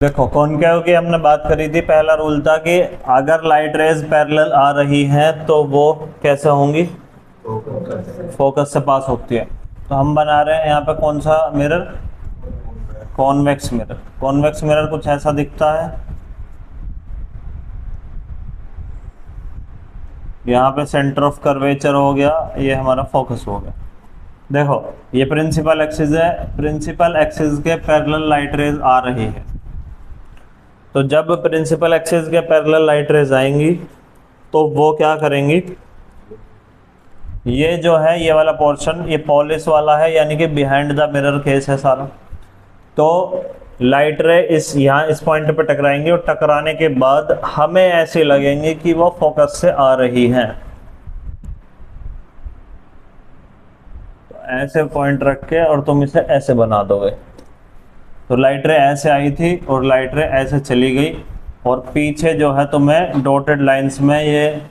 देखो कॉनकेव की हमने बात करी थी। पहला रूल था कि अगर लाइट रेज पैरेलल आ रही हैं तो वो कैसे होंगी, फोकस से पास होती है। तो हम बना रहे हैं यहाँ पे कौन सा mirror, convex mirror. Convex mirror कुछ ऐसा दिखता है। यहाँ पे सेंटर ऑफ कर्वेचर हो गया, ये हमारा फोकस हो गया। देखो ये प्रिंसिपल एक्सिस है, प्रिंसिपल एक्सिस के पैरेलल लाइट रेज आ रही है। तो जब प्रिंसिपल एक्सिस के पैरेलल लाइट रेज आएंगी तो वो क्या करेंगी, ये जो है ये वाला पोर्शन ये पॉलिश वाला है, यानी कि बिहाइंड द मिरर केस है सारा। तो लाइट रे इस यहाँ इस पॉइंट पे टकराएंगे और टकराने के बाद हमें ऐसे लगेंगे कि वो फोकस से आ रही हैं। तो ऐसे पॉइंट रख के और तुम इसे ऐसे बना दोगे। तो लाइट रे ऐसे आई थी और लाइट रे ऐसे चली गई, और पीछे जो है तुम्हें डॉटेड लाइंस में ये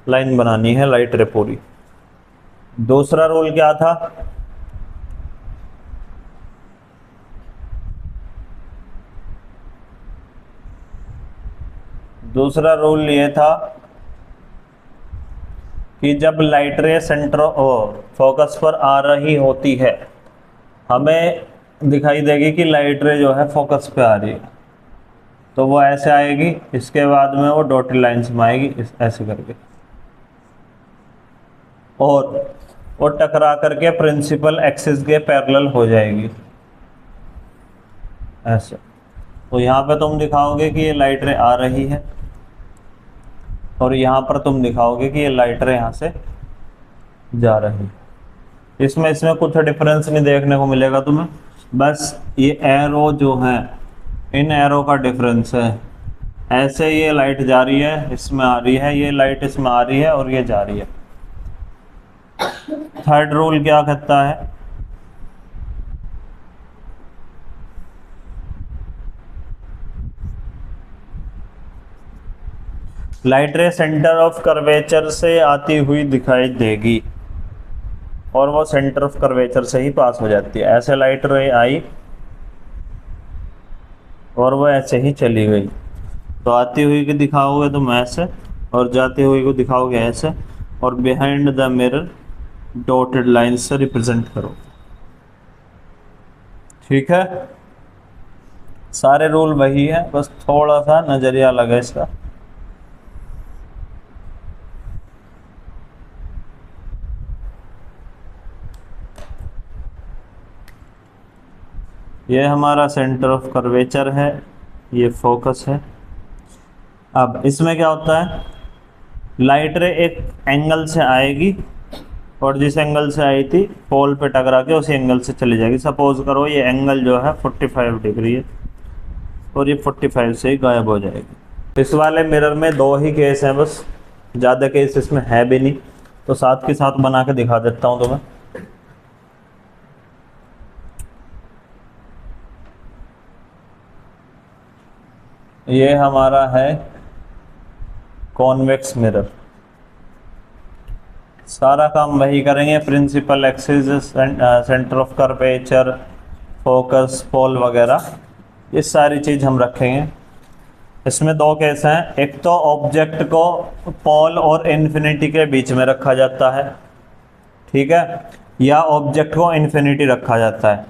लाइन बनानी है लाइट रे पूरी। दूसरा रूल क्या था, दूसरा रूल ये था कि जब लाइट रे सेंटर फोकस पर आ रही होती है, हमें दिखाई देगी कि लाइट रे जो है फोकस पे आ रही है, तो वो ऐसे आएगी, इसके बाद में वो डॉटेड लाइंस में आएगी ऐसे करके, और वो टकरा करके प्रिंसिपल एक्सिस के पैरेलल हो जाएगी ऐसे। तो यहाँ पे तुम दिखाओगे कि ये लाइट रे आ रही है, और यहाँ पर तुम दिखाओगे कि ये लाइट रे यहाँ से जा रही है। इसमें कुछ डिफरेंस नहीं देखने को मिलेगा तुम्हें, बस ये एरो जो है इन एरो का डिफरेंस है। ऐसे ये लाइट जा रही है, इसमें आ रही है, ये लाइट इसमें आ रही है और ये जा रही है। थर्ड रूल क्या कहता है, लाइट रे सेंटर ऑफ कर्वेचर से आती हुई दिखाई देगी और वो सेंटर ऑफ कर्वेचर से ही पास हो जाती है। ऐसे लाइट रे आई और वो ऐसे ही चली गई। तो आती हुई को दिखाओगे तुम ऐसे, और जाती हुई को दिखाओगे ऐसे, और behind the mirror dotted line से रिप्रेजेंट करो। ठीक है, सारे रूल वही है, बस थोड़ा सा नजरिया अलग है इसका। ये हमारा सेंटर ऑफ कर्वेचर है, ये फोकस है। अब इसमें क्या होता है, लाइट रे एक एंगल से आएगी और जिस एंगल से आई थी पोल पे टकरा के उसी एंगल से चली जाएगी। सपोज करो ये एंगल जो है 45 डिग्री है और ये 45 से ही गायब हो जाएगी। इस वाले मिरर में दो ही केस हैं बस, ज़्यादा केस इसमें है भी नहीं, तो साथ के साथ बना के दिखा देता हूँ तुम्हें। ये हमारा है कॉन्वेक्स मिरर। सारा काम वही करेंगे, principal axis, centre of curvature, focus, pole वगैरह, ये सारी चीज़ हम रखेंगे। इसमें दो केस हैं, एक तो ऑब्जेक्ट को पोल और इन्फिनिटी के बीच में रखा जाता है, ठीक है, या ऑब्जेक्ट को इन्फिनिटी रखा जाता है।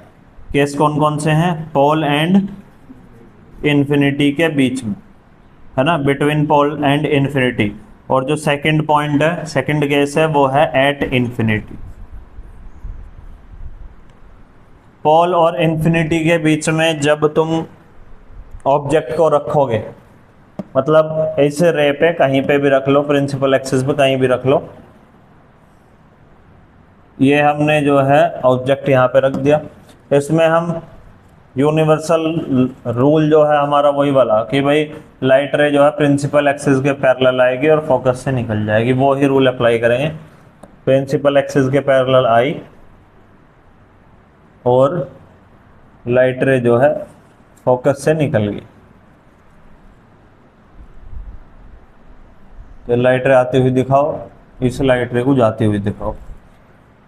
केस कौन कौन से हैं, पोल एंड इन्फिनिटी के बीच में, है ना, बिटवीन पोल एंड इन्फिनिटी। और जो सेकंड पॉइंट है, सेकंड केस है, वो है एट इन्फिनिटी। पोल और इन्फिनिटी के बीच में जब तुम ऑब्जेक्ट को रखोगे, मतलब इस रे पे कहीं पे भी रख लो, प्रिंसिपल एक्सिस पे कहीं भी रख लो, ये हमने जो है ऑब्जेक्ट यहाँ पे रख दिया। इसमें हम यूनिवर्सल रूल जो है हमारा वही वाला कि भाई लाइट रे जो है प्रिंसिपल एक्सिस के पैरेलल आएगी और फोकस से निकल जाएगी, वो ही रूल अप्लाई करेंगे। प्रिंसिपल एक्सिस के पैरेलल आई और लाइट रे जो है फोकस से निकल गई, तो लाइट रे आती हुई दिखाओ, इस लाइट रे को जाती हुई दिखाओ।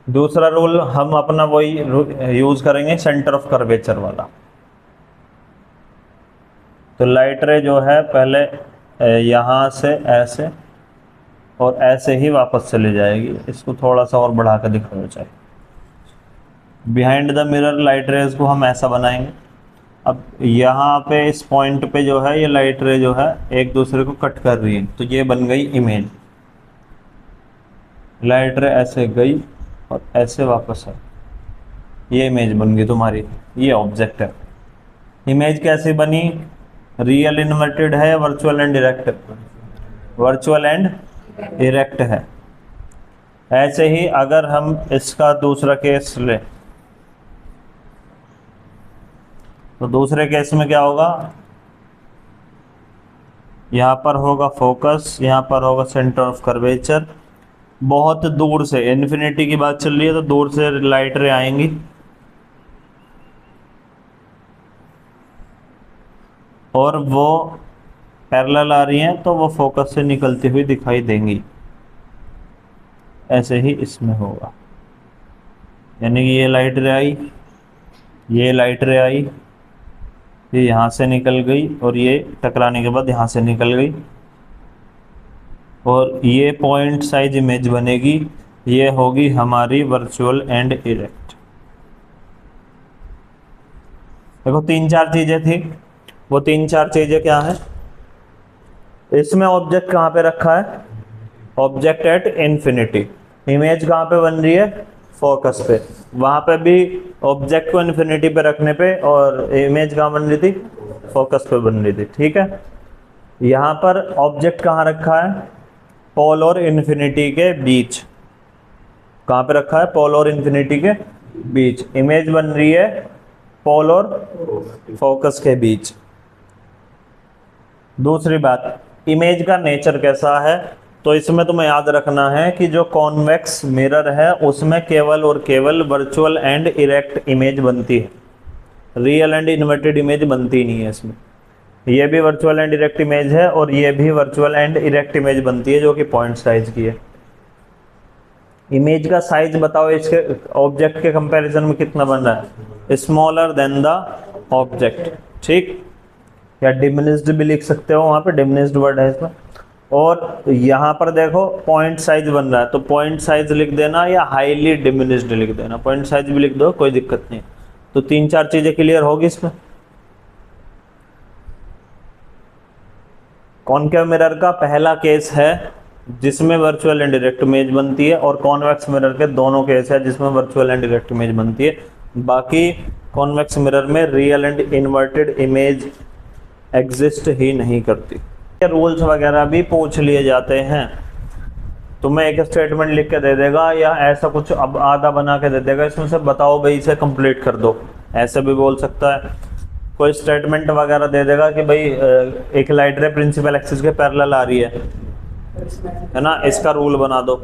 दूसरा रूल हम अपना वही यूज करेंगे, सेंटर ऑफ कर्वेचर वाला। तो लाइट रे जो है पहले यहाँ से ऐसे और ऐसे ही वापस चली जाएगी। इसको थोड़ा सा और बढ़ा कर दिखाना चाहिए। Behind the mirror light rays को हम ऐसा बनाएंगे। अब यहाँ पे इस पॉइंट पे जो है ये लाइट रे जो है एक दूसरे को कट कर रही है, तो ये बन गई इमेज। लाइट रे ऐसे गई और ऐसे वापस है, ये इमेज बन गई तुम्हारी, ये ऑब्जेक्ट है। इमेज कैसे बनी? रियल इन्वर्टेड है या virtual and direct? Virtual and direct है। ऐसे ही अगर हम इसका दूसरा केस ले, तो दूसरे केस में क्या होगा? यहाँ पर होगा फोकस, यहाँ पर होगा सेंटर ऑफ कर्वेचर। बहुत दूर से, इन्फिनिटी की बात चल रही है तो दूर से लाइट रे आएंगी और वो पैरेलल आ रही हैं तो वो फोकस से निकलती हुई दिखाई देंगी। ऐसे ही इसमें होगा, यानी कि ये लाइट रे आई, ये लाइट रे आई, ये यहाँ से निकल गई और ये टकराने के बाद यहाँ से निकल गई और ये पॉइंट साइज इमेज बनेगी। ये होगी हमारी वर्चुअल एंड डायरेक्ट। देखो 3-4 चीजें थी, वो 3-4 चीजें क्या है? इसमें ऑब्जेक्ट कहाँ पे रखा है? Object at infinity. इमेज कहाँ पे बन रही है? फोकस पे। वहां पे भी ऑब्जेक्ट को इन्फिनिटी पे रखने पे और इमेज कहाँ बन रही थी? फोकस पे बन रही थी। ठीक है, यहाँ पर ऑब्जेक्ट कहाँ रखा है? पोल और इन्फिनिटी के बीच। कहाँ पे रखा है? पोल और इन्फिनिटी के बीच। इमेज बन रही है पोल और फोकस के बीच। दूसरी बात, इमेज का नेचर कैसा है? तो इसमें तुम्हें याद रखना है कि जो कॉन्वेक्स मिरर है उसमें केवल और केवल वर्चुअल एंड इरेक्ट इमेज बनती है, रियल एंड इन्वर्टेड इमेज बनती नहीं है इसमें। ये भी वर्चुअल एंड इरेक्ट इमेज है और ये भी वर्चुअल एंड इरेक्ट इमेज बनती है जो कि पॉइंट साइज की है। इमेज का साइज बताओ इसके ऑब्जेक्ट के कंपैरिजन में कितना बन रहा है? Smaller than the object. ठीक, या डिमिनिश्ड भी लिख सकते हो, वहां पे डिमिनिश्ड वर्ड है इसमें। और यहाँ पर देखो पॉइंट साइज बन रहा है, तो पॉइंट साइज लिख देना या हाईली डिमिनिश्ड लिख देना। पॉइंट साइज भी लिख दो, कोई दिक्कत नहीं। तो 3-4 चीजें क्लियर होगी इसमें। कॉनकेव मिरर का पहला केस है जिसमें वर्चुअल एंड डायरेक्ट इमेज बनती है और कॉन्वेक्स मिरर के दोनों केस है जिसमें वर्चुअल एंड डायरेक्ट इमेज बनती है। बाकी कॉन्वेक्स मिरर में real and inverted image exist ही नहीं करती। रूल्स वगैरह भी पूछ लिए जाते हैं। तुम्हें एक स्टेटमेंट लिख के दे देगा या ऐसा कुछ अब आधा बना के दे देगा, इसमें से बताओ भाई इसे कंप्लीट कर दो, ऐसे भी बोल सकता है। कोई स्टेटमेंट वगैरह दे देगा कि भाई एक लाइट रे प्रिंसिपल एक्सिस के पैरेलल आ रही है ना, इसका रूल बना दो।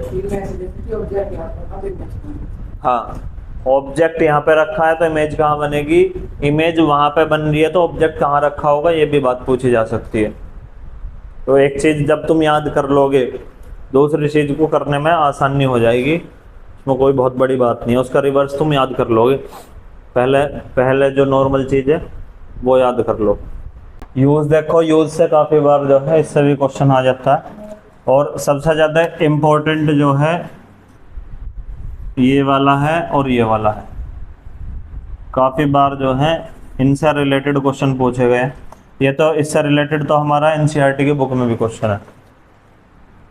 हाँ, ऑब्जेक्ट यहाँ पे रखा है तो इमेज कहाँ बनेगी? इमेज वहां पे बन रही है तो ऑब्जेक्ट कहाँ रखा होगा, ये भी बात पूछी जा सकती है। तो एक चीज जब तुम याद कर लोगे दूसरी चीज को करने में आसानी हो जाएगी, उसमें कोई बहुत बड़ी बात नहीं है। उसका रिवर्स तुम याद कर लोगे, पहले जो नॉर्मल चीज है वो याद कर लो। यूज देखो, यूज से काफी बार जो है इससे भी क्वेश्चन आ जाता है। और सबसे ज्यादा इम्पोर्टेंट जो है ये वाला है और ये वाला है, काफी बार जो है इनसे रिलेटेड क्वेश्चन पूछे गए। ये तो इससे रिलेटेड तो हमारा एनसीईआरटी की बुक में भी क्वेश्चन है।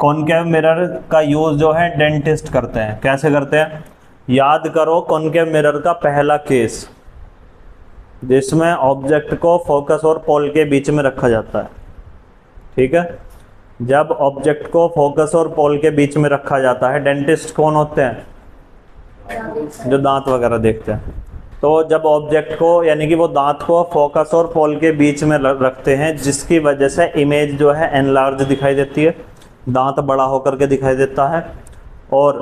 कॉनकेव मिरर का यूज जो है डेंटिस्ट करते हैं। कैसे करते हैं? याद करो कॉनकेव मिरर का पहला केस जिसमें ऑब्जेक्ट को फोकस और पोल के बीच में रखा जाता है। ठीक है, जब ऑब्जेक्ट को फोकस और पोल के बीच में रखा जाता है, डेंटिस्ट कौन होते हैं? जो दांत वगैरह देखते हैं। तो जब ऑब्जेक्ट को यानी कि वो दांत को फोकस और पोल के बीच में रखते हैं, जिसकी वजह से इमेज जो है एनलार्ज दिखाई देती है, दांत बड़ा होकर के दिखाई देता है और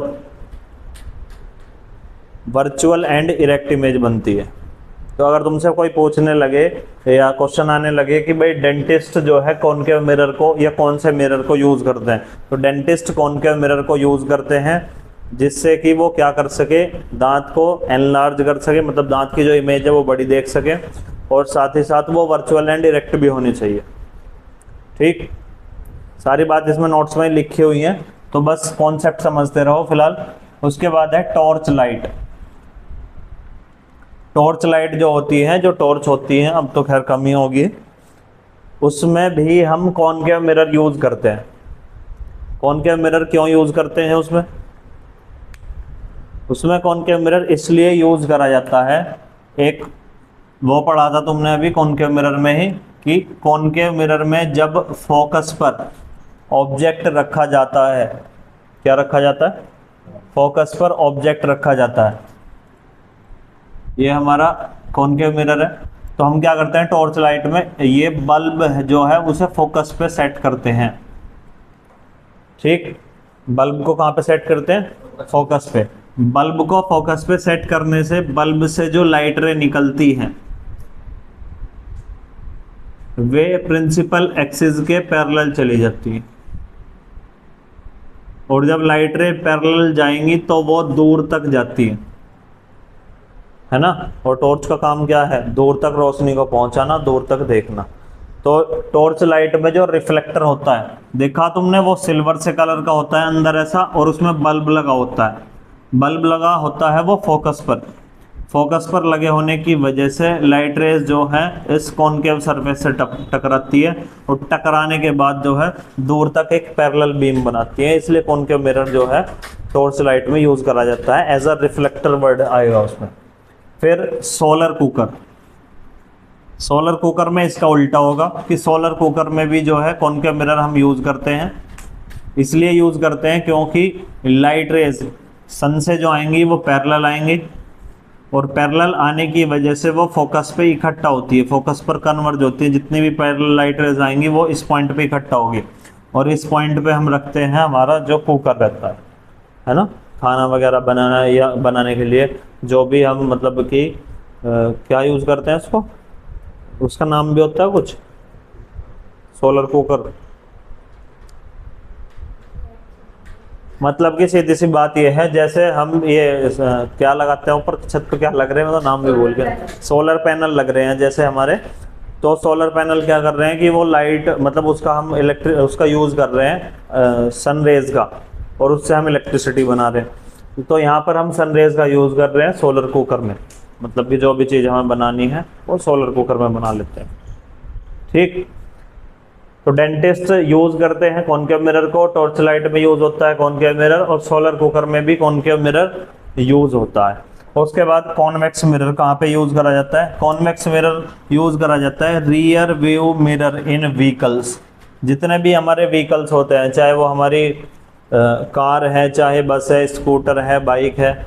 वर्चुअल एंड इरेक्ट इमेज बनती है। तो अगर तुमसे कोई पूछने लगे या क्वेश्चन आने लगे कि भाई डेंटिस्ट जो है कॉनकेव मिरर को या कौन से मिरर को यूज करते हैं, तो डेंटिस्ट कॉनकेव मिरर को यूज करते हैं जिससे कि वो क्या कर सके, दांत को एनलार्ज कर सके, मतलब दांत की जो इमेज है वो बड़ी देख सके और साथ ही साथ वो वर्चुअल एंड इरेक्ट भी होनी चाहिए। ठीक, सारी बात इसमें नोट्स में लिखी हुई है, तो बस कॉन्सेप्ट समझते रहो फिलहाल। उसके बाद है टॉर्च लाइट। टॉर्च लाइट जो होती है, जो टॉर्च होती है, अब तो खैर कम ही होगी, उसमें भी हम कॉनकेव मिरर यूज करते हैं। कॉनकेव मिरर क्यों यूज करते हैं उसमें? उसमें कॉनकेव मिरर इसलिए यूज करा जाता है, एक वो पढ़ा था तुमने अभी कॉनकेव मिरर में ही, कि कॉनकेव मिरर में जब फोकस पर ऑब्जेक्ट रखा जाता है, क्या रखा जाता है? फोकस पर ऑब्जेक्ट रखा जाता है। ये हमारा कॉनकेव मिरर है, तो हम क्या करते हैं, टॉर्च लाइट में ये बल्ब जो है उसे फोकस पे सेट करते हैं। ठीक, बल्ब को कहाँ पे सेट करते हैं? फोकस पे। बल्ब को फोकस पे सेट करने से बल्ब से जो लाइट रे निकलती हैं वे प्रिंसिपल एक्सिस के पैरेलल चली जाती है, और जब लाइट रे पैरेलल जाएंगी तो वो दूर तक जाती है ना। और टॉर्च का काम क्या है? दूर तक रोशनी को पहुंचाना, दूर तक देखना। तो टॉर्च लाइट में जो रिफ्लेक्टर होता है, देखा तुमने, वो सिल्वर से कलर का होता है अंदर ऐसा, और उसमें बल्ब लगा होता है। बल्ब लगा होता है वो फोकस पर। फोकस पर लगे होने की वजह से लाइट रेज जो है इस कॉनकेव सरफेस से टकराती है, और टकराने के बाद जो है दूर तक एक पैरेलल बीम बनाती है। इसलिए कॉनकेव मिरर जो है टॉर्च लाइट में यूज करा जाता है, एज अ रिफ्लेक्टर वर्ड आएगा उसमें। फिर सोलर कुकर। सोलर कुकर में इसका उल्टा होगा, कि सोलर कुकर में भी जो है कॉनकेव मिरर हम यूज करते हैं। इसलिए यूज करते हैं क्योंकि लाइट रेज सन से जो आएंगी वो पैरेलल आएंगी, और पैरेलल आने की वजह से वो फोकस पे इकट्ठा होती है, फोकस पर कन्वर्ज होती है। जितनी भी पैरेलल लाइट रेज आएंगी वो इस पॉइंट पे इकट्ठा होगी, और इस पॉइंट पे हम रखते हैं हमारा जो कुकर रहता है ना, खाना वगैरह बनाना या बनाने के लिए जो भी हम मतलब कि क्या यूज़ करते हैं इसको, उसका नाम भी होता है कुछ, सोलर कुकर। मतलब कि सीधी सी बात यह है, जैसे हम ये क्या लगाते हैं ऊपर छत पे, क्या लग रहे हैं, मतलब नाम भी भूल गया, सोलर पैनल लग रहे हैं जैसे हमारे। तो सोलर पैनल क्या कर रहे हैं कि वो लाइट, मतलब उसका हम उसका यूज़ कर रहे हैं सन रेज का, और उससे हम इलेक्ट्रिसिटी बना रहे हैं। तो यहाँ पर हम सन रेज का यूज़ कर रहे हैं सोलर कुकर में, मतलब कि जो भी चीज़ हमें बनानी है वो सोलर कुकर में बना लेते हैं। ठीक, तो डेंटिस्ट यूज करते हैं कॉनकेव मिरर को, टॉर्च लाइट में यूज होता है कॉनकेव मिरर, और सोलर कुकर में भी कॉनकेव मिरर यूज होता है। उसके बाद कॉन्वेक्स मिरर कहाँ पे यूज करा जाता है? कॉन्वेक्स मिरर यूज करा जाता है रियर व्यू मिरर इन व्हीकल्स। जितने भी हमारे व्हीकल्स होते हैं, चाहे वो हमारी कार है, चाहे बस है, स्कूटर है, बाइक है,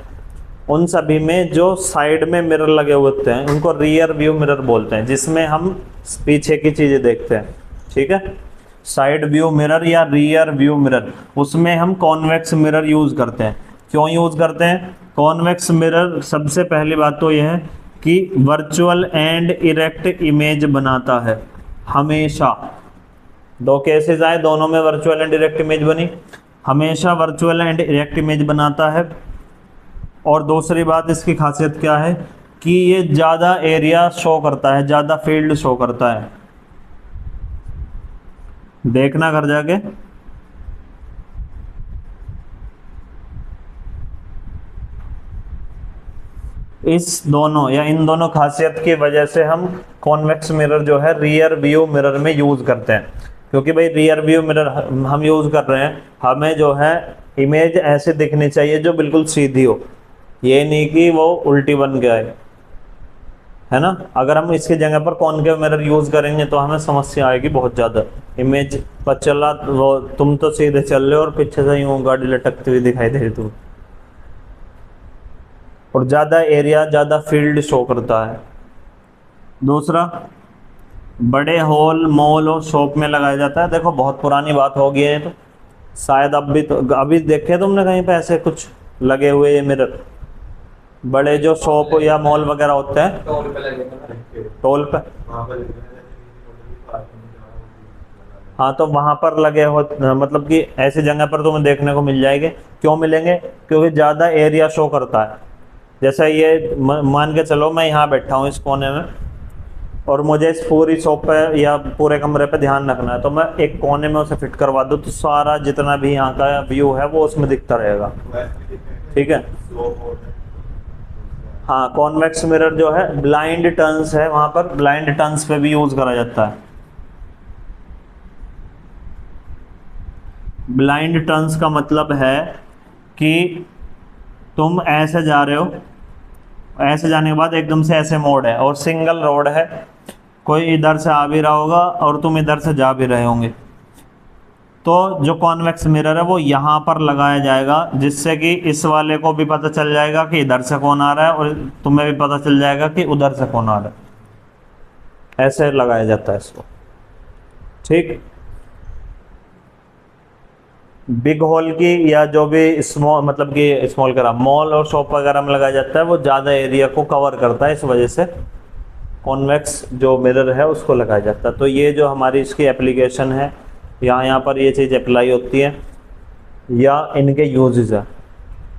उन सभी में जो साइड में मिरर लगे हुए होते हैं उनको रियर व्यू मिरर बोलते हैं, जिसमें हम पीछे की चीज़ें देखते हैं। ठीक है, साइड व्यू मिरर या रियर व्यू मिरर, उसमें हम कॉन्वेक्स मिरर यूज करते हैं। क्यों यूज करते हैं कॉन्वेक्स मिरर? सबसे पहली बात तो यह है कि वर्चुअल एंड इरेक्ट इमेज बनाता है। हमेशा दो केसेस आए, दोनों में वर्चुअल एंड इरेक्ट इमेज बनी, हमेशा वर्चुअल एंड इरेक्ट इमेज बनाता है। और दूसरी बात इसकी खासियत क्या है कि ये ज़्यादा एरिया शो करता है, ज़्यादा फील्ड शो करता है। देखना घर जाके, इस दोनों या इन दोनों खासियत की वजह से हम कॉन्वेक्स मिरर जो है रियर व्यू मिरर में यूज करते हैं। क्योंकि भाई रियर व्यू मिरर हम यूज कर रहे हैं, हमें जो है इमेज ऐसे दिखनी चाहिए जो बिल्कुल सीधी हो, ये नहीं कि वो उल्टी बन के आए, है ना। अगर हम इसकी जगह पर कॉनकेव मिरर यूज करेंगे तो हमें समस्या आएगी बहुत ज़्यादा। इमेज पर चला वो तुम तो सीधे चल रहे हो और पीछे से यूं गाड़ी लटकती हुई दिखाई दे रही तुम, और ज़्यादा एरिया, ज़्यादा फील्ड शो करता है। दूसरा, बड़े हॉल, मॉल और शॉप में लगाया जाता है। देखो बहुत पुरानी बात हो गई है, तो शायद अब भी, तो अभी देखे तुमने कहीं पे ऐसे कुछ लगे हुए ये मिरर, बड़े जो शॉप या मॉल वगैरह होते हैं, टोल पे, हाँ, तो वहां पर लगे हो, मतलब कि ऐसी जगह पर तुम्हें देखने को मिल जाएंगे। क्यों मिलेंगे? क्योंकि ज़्यादा एरिया शो करता है। जैसा ये मान के चलो मैं यहाँ बैठा हूँ इस कोने में, और मुझे इस पूरी शॉप पे या पूरे कमरे पे ध्यान रखना है, तो मैं एक कोने में उसे फिट करवा दूँ तो सारा जितना भी यहाँ का व्यू है वो उसमें दिखता रहेगा। ठीक है। हाँ, कॉन्वेक्स मिरर जो है ब्लाइंड टर्न्स है, वहां पर ब्लाइंड टर्न्स पे भी यूज करा जाता है। ब्लाइंड टर्न्स का मतलब है कि तुम ऐसे जा रहे हो, ऐसे जाने के बाद एकदम से ऐसे मोड़ है और सिंगल रोड है, कोई इधर से आ भी रहा होगा और तुम इधर से जा भी रहे होंगे, तो जो कॉन्वेक्स मिरर है वो यहाँ पर लगाया जाएगा, जिससे कि इस वाले को भी पता चल जाएगा कि इधर से कौन आ रहा है और तुम्हें भी पता चल जाएगा कि उधर से कौन आ रहा है। ऐसे लगाया जाता है इसको। ठीक। बिग हॉल की या जो भी स्मॉल, मतलब कि स्मॉल करा मॉल और शॉप वगैरह में लगाया जाता है, वो ज़्यादा एरिया को कवर करता है, इस वजह से कॉन्वेक्स जो मिरर है उसको लगाया जाता है। तो ये जो हमारी इसकी एप्लीकेशन है, यहाँ पर ये चीज़ अप्लाई होती है या इनके यूजेस है।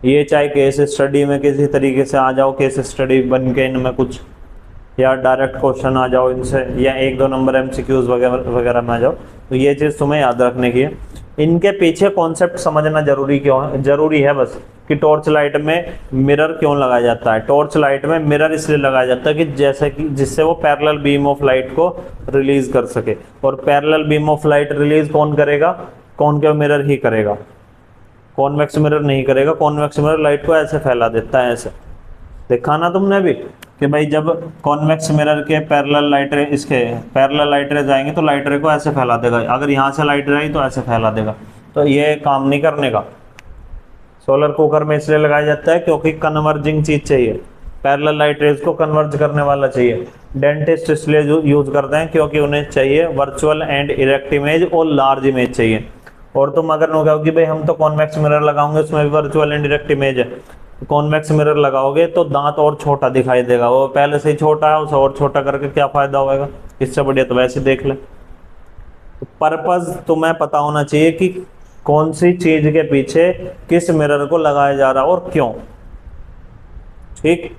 ये चाहे केस स्टडी में किसी तरीके से आ जाओ, केस स्टडी बन के इनमें कुछ, या डायरेक्ट क्वेश्चन आ जाओ इनसे, या 1-2 नंबर MCQs वगैरह में आ जाओ, तो ये चीज़ तुम्हें याद रखने की है। इनके पीछे कॉन्सेप्ट समझना जरूरी है बस, कि टॉर्च लाइट में मिरर क्यों लगाया जाता है। टॉर्च लाइट में मिरर इसलिए लगाया जाता है कि जैसे कि जिससे वो पैरेलल बीम ऑफ लाइट को रिलीज कर सके, और parallel beam of light release कौन करेगा? कॉनकेव मिरर ही करेगा, कॉन्वेक्स मिरर नहीं करेगा। कॉन्वेक्स मिरर लाइट को ऐसे फैला देता है, ऐसे देखा ना तुमने भी कि भाई जब कॉन्वेक्स मिरर के पैरेलल लाइट रे, इसके पैरेलल लाइट रे जाएंगे तो लाइट रे को ऐसे फैला देगा, अगर यहाँ से लाइट रे आई तो ऐसे फैला देगा, तो ये काम नहीं करने का। सोलर कुकर में इसलिए लगाया जाता है क्योंकि कन्वर्जिंग चीज चाहिए, पैरेलल लाइट रेज को कन्वर्ज करने वाला चाहिए। डेंटिस्ट इसलिए यूज करते हैं क्योंकि उन्हें चाहिए वर्चुअल एंड इरेक्ट इमेज और लार्ज इमेज चाहिए। और तुम अगर नो कहो कि भाई हम तो कॉन्वेक्स मिरर लगाओगे उसमें भी वर्चुअल एंड इरेक्ट इमेज है, कॉन्वेक्स मिरर लगाओगे तो दांत और छोटा दिखाई देगा, वो पहले से ही छोटा है, उसे और छोटा करके क्या फायदा होगा? इससे बढ़िया तो वैसे देख ले। तो पर्पस तुम्हें पता होना चाहिए कि कौन सी चीज के पीछे किस मिरर को लगाया जा रहा है और क्यों। ठीक।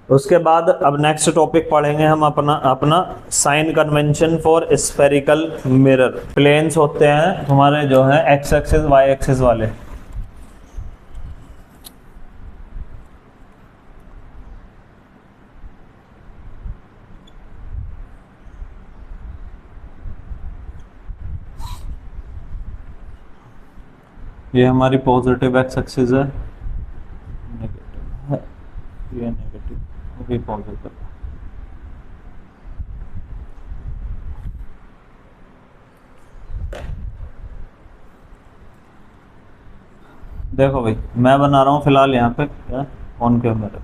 उसके बाद अब नेक्स्ट टॉपिक पढ़ेंगे हम अपना sign convention for spherical mirror. Planes होते हैं तुम्हारे जो है एक्स एक्सिस वाई एक्सिस वाले, ये हमारी पॉजिटिव एक्स एक्सिस है, नेगेटिव है, ये नेगेटिव, ये पॉजिटिव। देखो भाई मैं बना रहा हूँ फिलहाल यहाँ पे क्या कॉनकेव मिरर,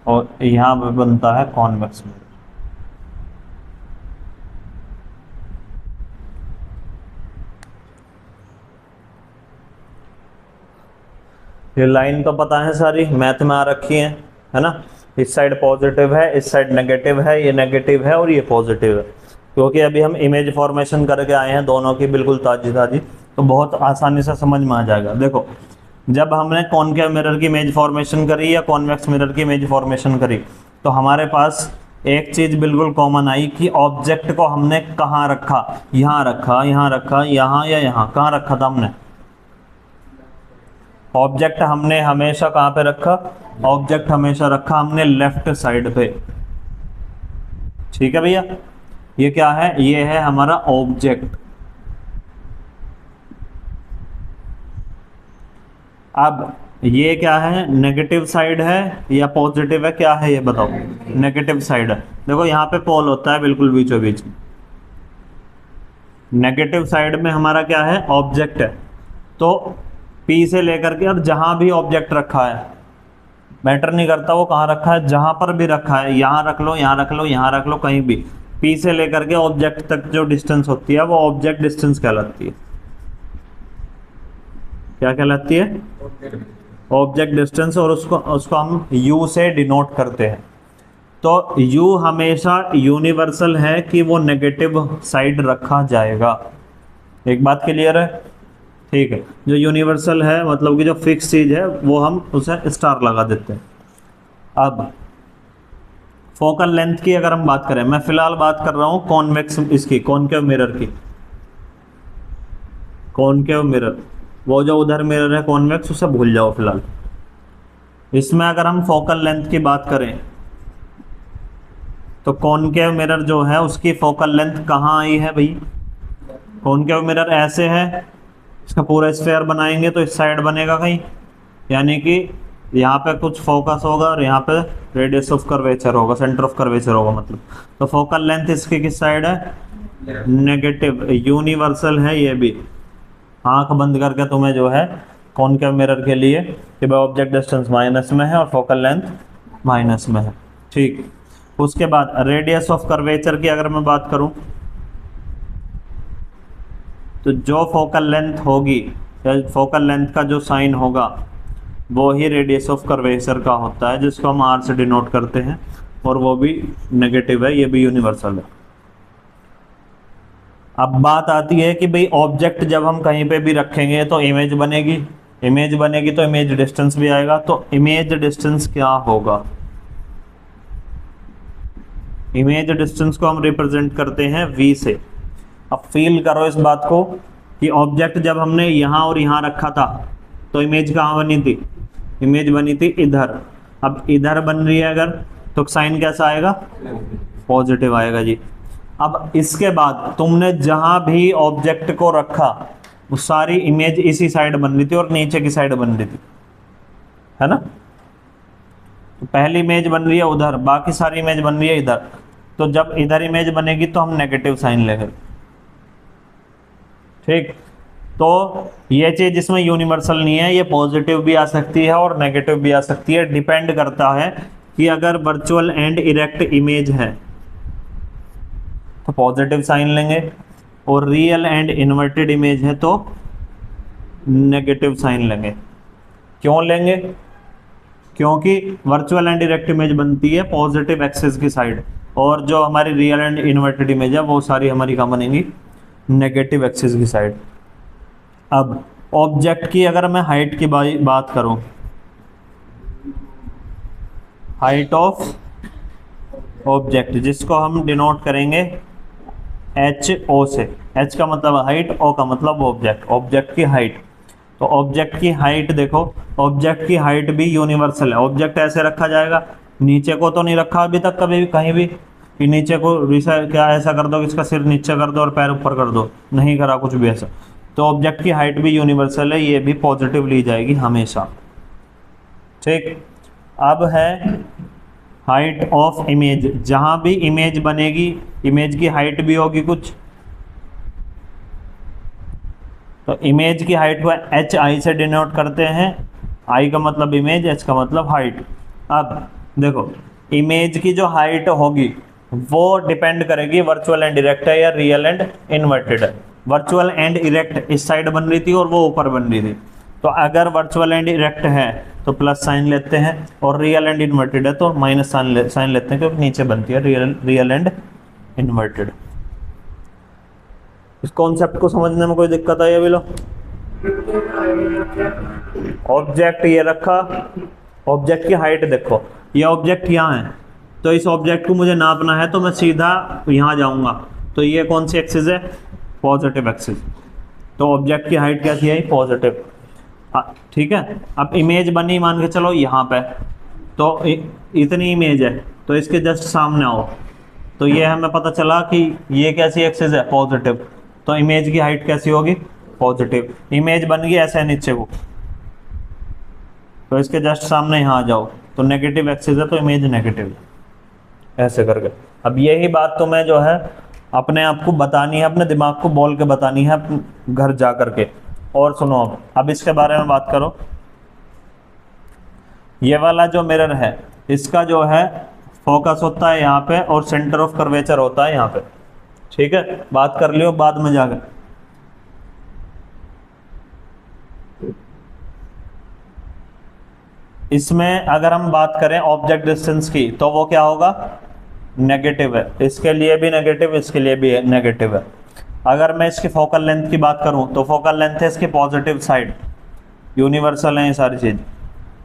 और यहाँ पे बनता है कॉन्वेक्स मिरर। ये लाइन तो पता है सारी, मैथ में आ रखी है ना। इस साइड पॉजिटिव है, इस साइड नेगेटिव है, ये नेगेटिव है और ये पॉजिटिव है, क्योंकि अभी हम इमेज फॉर्मेशन करके आए हैं दोनों की बिल्कुल ताजी ताजी, तो बहुत आसानी से समझ में आ जाएगा। देखो जब हमने कॉनकेव मिरर की इमेज फॉर्मेशन करी या कॉन्वेक्स मिरर की इमेज फॉर्मेशन करी, तो हमारे पास एक चीज बिल्कुल कॉमन आई कि ऑब्जेक्ट को हमने कहाँ रखा, यहाँ रखा, यहाँ रखा, यहाँ या यहाँ, कहाँ रखा था हमने? ऑब्जेक्ट हमने हमेशा कहाँ पे रखा? ऑब्जेक्ट हमेशा रखा हमने लेफ्ट साइड पे। ठीक है भैया, ये क्या है? ये है हमारा ऑब्जेक्ट। अब ये क्या है? नेगेटिव साइड है या पॉजिटिव है, क्या है ये बताओ? नेगेटिव साइड है। देखो यहाँ पे पोल होता है बिल्कुल बीचों बीच, नेगेटिव साइड में हमारा क्या है? ऑब्जेक्ट है। तो P से लेकर के अब जहां भी ऑब्जेक्ट रखा है, मैटर नहीं करता वो कहाँ रखा है, जहां पर भी रखा है, यहाँ रख लो, यहाँ रख लो, यहाँ रख लो, कहीं भी, P से लेकर के ऑब्जेक्ट तक जो डिस्टेंस होती है वो ऑब्जेक्ट डिस्टेंस कहलाती है। क्या कहलाती है? Object distance. और उसको हम U से डिनोट करते हैं। तो U हमेशा यूनिवर्सल है कि वो नेगेटिव साइड रखा जाएगा। एक बात क्लियर है? ठीक है। जो यूनिवर्सल है मतलब कि जो फिक्स चीज है वो हम उसे स्टार लगा देते हैं। अब फोकल लेंथ की अगर हम बात करें, मैं फिलहाल बात कर रहा हूं कॉन्वेक्स, इसकी कॉनकेव मिरर की, कॉनकेव मिरर, वो जो उधर मिरर है कॉन्वेक्स उसे भूल जाओ फिलहाल। इसमें अगर हम फोकल लेंथ की बात करें तो कॉनकेव मिरर जो है उसकी फोकल लेंथ कहाँ आई है भाई? कॉनकेव मिरर ऐसे है, इसका पूरा स्फीयर बनाएंगे तो इस साइड बनेगा कहीं, यानी कि यहाँ पे कुछ फोकस होगा और यहाँ पे रेडियस ऑफ कर्वेचर होगा, सेंटर ऑफ कर्वेचर होगा मतलब। तो फोकल लेंथ इसकी किस साइड है? नेगेटिव, यूनिवर्सल है ये भी। आंख बंद करके तुम्हें जो है कॉनकेव मिरर के लिए कि भाई ऑब्जेक्ट डिस्टेंस माइनस में है और फोकल लेंथ माइनस में है, ठीक। उसके बाद रेडियस ऑफ कर्वेचर की अगर मैं बात करूं तो जो फोकल लेंथ होगी, फोकल लेंथ का जो साइन होगा वो ही रेडियस ऑफ कर्वेचर का होता है, जिसको हम आर से डिनोट करते हैं, और वो भी नेगेटिव है, ये भी यूनिवर्सल है। अब बात आती है कि भाई ऑब्जेक्ट जब हम कहीं पे भी रखेंगे तो इमेज बनेगी, इमेज बनेगी तो इमेज डिस्टेंस भी आएगा। तो इमेज डिस्टेंस क्या होगा? इमेज डिस्टेंस को हम रिप्रेजेंट करते हैं v से। अब फील करो इस बात को कि ऑब्जेक्ट जब हमने यहाँ और यहाँ रखा था तो इमेज कहाँ बनी थी? इमेज बनी थी इधर। अब इधर बन रही है अगर, तो साइन कैसा आएगा? पॉजिटिव आएगा जी। अब इसके बाद तुमने जहां भी ऑब्जेक्ट को रखा वो सारी इमेज इसी साइड बन रही थी और नीचे की साइड बन रही थी, है ना? तो पहली इमेज बन रही है उधर, बाकी सारी इमेज बन रही है इधर। तो जब इधर इमेज बनेगी तो हम नेगेटिव साइन लेंगे, ठीक। तो ये चीज इसमें यूनिवर्सल नहीं है, ये पॉजिटिव भी आ सकती है और नेगेटिव भी आ सकती है, डिपेंड करता है कि अगर वर्चुअल एंड इरेक्ट इमेज है तो पॉजिटिव साइन लेंगे, और रियल एंड इन्वर्टेड इमेज है तो नेगेटिव साइन लेंगे। क्यों लेंगे? क्योंकि वर्चुअल एंड डायरेक्ट इमेज बनती है पॉजिटिव एक्सिस की साइड, और जो हमारी रियल एंड इन्वर्टेड इमेज है वो सारी हमारी कहाँ बनेंगी? नेगेटिव एक्सिस की साइड। अब ऑब्जेक्ट की अगर मैं हाइट की बात करूं, हाइट ऑफ ऑब्जेक्ट, जिसको हम डिनोट करेंगे एच ओ से। एच का मतलब हाइट, ओ का मतलब ऑब्जेक्ट, ऑब्जेक्ट की हाइट। तो ऑब्जेक्ट की हाइट देखो, ऑब्जेक्ट की हाइट भी यूनिवर्सल है। ऑब्जेक्ट ऐसे रखा जाएगा, नीचे को तो नहीं रखा अभी तक कभी भी कहीं भी कि नीचे को क्या ऐसा कर दो कि इसका सिर नीचे कर दो और पैर ऊपर कर दो, नहीं करा कुछ भी ऐसा। तो ऑब्जेक्ट की हाइट भी यूनिवर्सल है, ये भी पॉजिटिव ली जाएगी हमेशा, ठीक। अब है हाइट ऑफ इमेज, जहां भी इमेज बनेगी इमेज की हाइट भी होगी कुछ। तो इमेज की हाइट को एच आई से डिनोट करते हैं, आई का मतलब इमेज, एच का मतलब हाइट। अब देखो इमेज की जो हाइट होगी वो डिपेंड करेगी वर्चुअल एंड डायरेक्ट है या रियल एंड इन्वर्टेड है। वर्चुअल एंड इरेक्ट इस साइड बन रही थी और वो ऊपर बन रही थी, तो अगर वर्चुअल एंड इरेक्ट है तो प्लस साइन लेते हैं, और रियल एंड इन्वर्टेड है तो माइनस साइन लेते हैं, क्योंकि नीचे बनती है रियल एंड इन्वर्टेड। इस कॉन्सेप्ट को समझने में कोई दिक्कत आई अभी? लो ऑब्जेक्ट ये रखा, ऑब्जेक्ट की हाइट देखो, ये ऑब्जेक्ट यहाँ है, तो इस ऑब्जेक्ट को मुझे नापना है तो मैं सीधा यहाँ जाऊंगा, तो ये कौन सी एक्सिस है? Positive axis. तो ऑब्जेक्ट की हाइट कैसी है? पॉजिटिव, ठीक है। अब इमेज बनी मान के चलो यहाँ पे, तो इतनी इमेज है, तो इसके जस्ट सामने आओ, तो ये हमें पता चला कि ये कैसी एक्सिस है? पॉजिटिव। तो इमेज की हाइट कैसी होगी? पॉजिटिव। इमेज बन गई ऐसे नीचे को, तो इसके जस्ट सामने यहाँ आ जाओ, तो नेगेटिव एक्सिस है तो इमेज नेगेटिव, ऐसे करके। अब यही बात तो मैं जो है अपने आप को बतानी है, अपने दिमाग को बोल के बतानी है घर जा करके। और सुनो अब इसके बारे में बात करो। ये वाला जो मिरर है इसका जो है फोकस होता है यहाँ पे और सेंटर ऑफ कर्वेचर होता है यहाँ पे, ठीक है। बात कर लियो बाद में जाकर। इसमें अगर हम बात करें ऑब्जेक्ट डिस्टेंस की तो वो क्या होगा? नेगेटिव है। इसके लिए भी नेगेटिव, इसके लिए भी नेगेटिव है। अगर मैं इसकी फोकल लेंथ की बात करूं तो फोकल लेंथ है इसकी पॉजिटिव साइड, यूनिवर्सल है ये सारी चीज।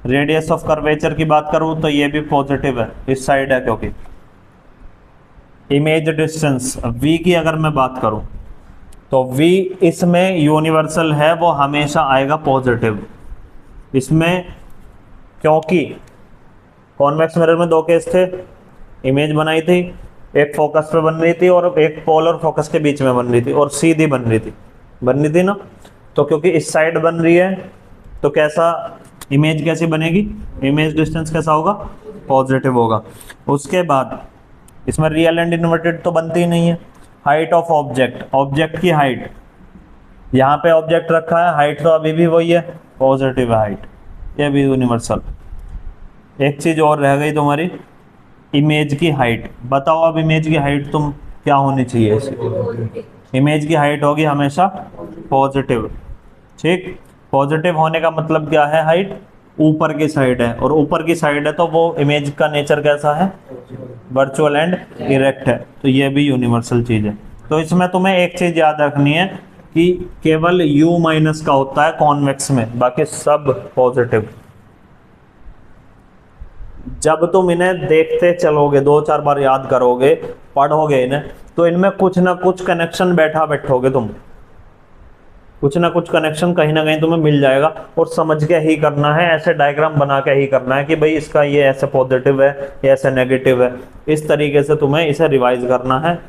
रेडियस ऑफ कर्वेचर की बात करूं तो ये भी पॉजिटिव है, इस साइड है क्योंकि। इमेज डिस्टेंस v की अगर मैं बात करूं तो v इसमें यूनिवर्सल है, वो हमेशा आएगा पॉजिटिव इसमें, क्योंकि कॉन्वेक्स मिरर में दो केस थे, इमेज बनाई थी, एक फोकस पे बन रही थी और एक पोल और फोकस के बीच में बन रही थी और सीधी बन रही थी ना। तो क्योंकि इस साइड बन रही है तो कैसा इमेज कैसी बनेगी, इमेज डिस्टेंस कैसा होगा, पॉजिटिव होगा। उसके बाद इसमें रियल एंड इन्वर्टेड तो बनती ही नहीं है। हाइट ऑफ ऑब्जेक्ट, ऑब्जेक्ट की हाइट, यहाँ पे ऑब्जेक्ट रखा है, हाइट तो अभी भी वही है, पॉजिटिव है हाइट, ये भी यूनिवर्सल। एक चीज और रह गई तुम्हारी, इमेज की हाइट। बताओ अब इमेज की हाइट तुम क्या होनी चाहिए इसकी, इमेज की हाइट होगी हमेशा पॉजिटिव। ठीक, पॉजिटिव होने का मतलब क्या है, हाइट ऊपर की साइड है, और ऊपर की साइड है तो वो इमेज का नेचर कैसा है, वर्चुअल एंड इरेक्ट है, तो ये भी यूनिवर्सल चीज है। तो इसमें तुम्हें एक चीज याद रखनी है कि केवल U माइनस का होता है कॉन्वेक्स में, बाकी सब पॉजिटिव। जब तुम इन्हें देखते चलोगे, 2-4 बार याद करोगे, पढ़ोगे इन्हें, तो इनमें कुछ ना कुछ कनेक्शन बैठोगे तुम, कुछ ना कुछ कनेक्शन कहीं ना कहीं तुम्हें मिल जाएगा, और समझ के ही करना है, ऐसे डायग्राम बना के ही करना है कि भाई इसका ये ऐसे पॉजिटिव है, ये ऐसे नेगेटिव है, इस तरीके से तुम्हें इसे रिवाइज करना है।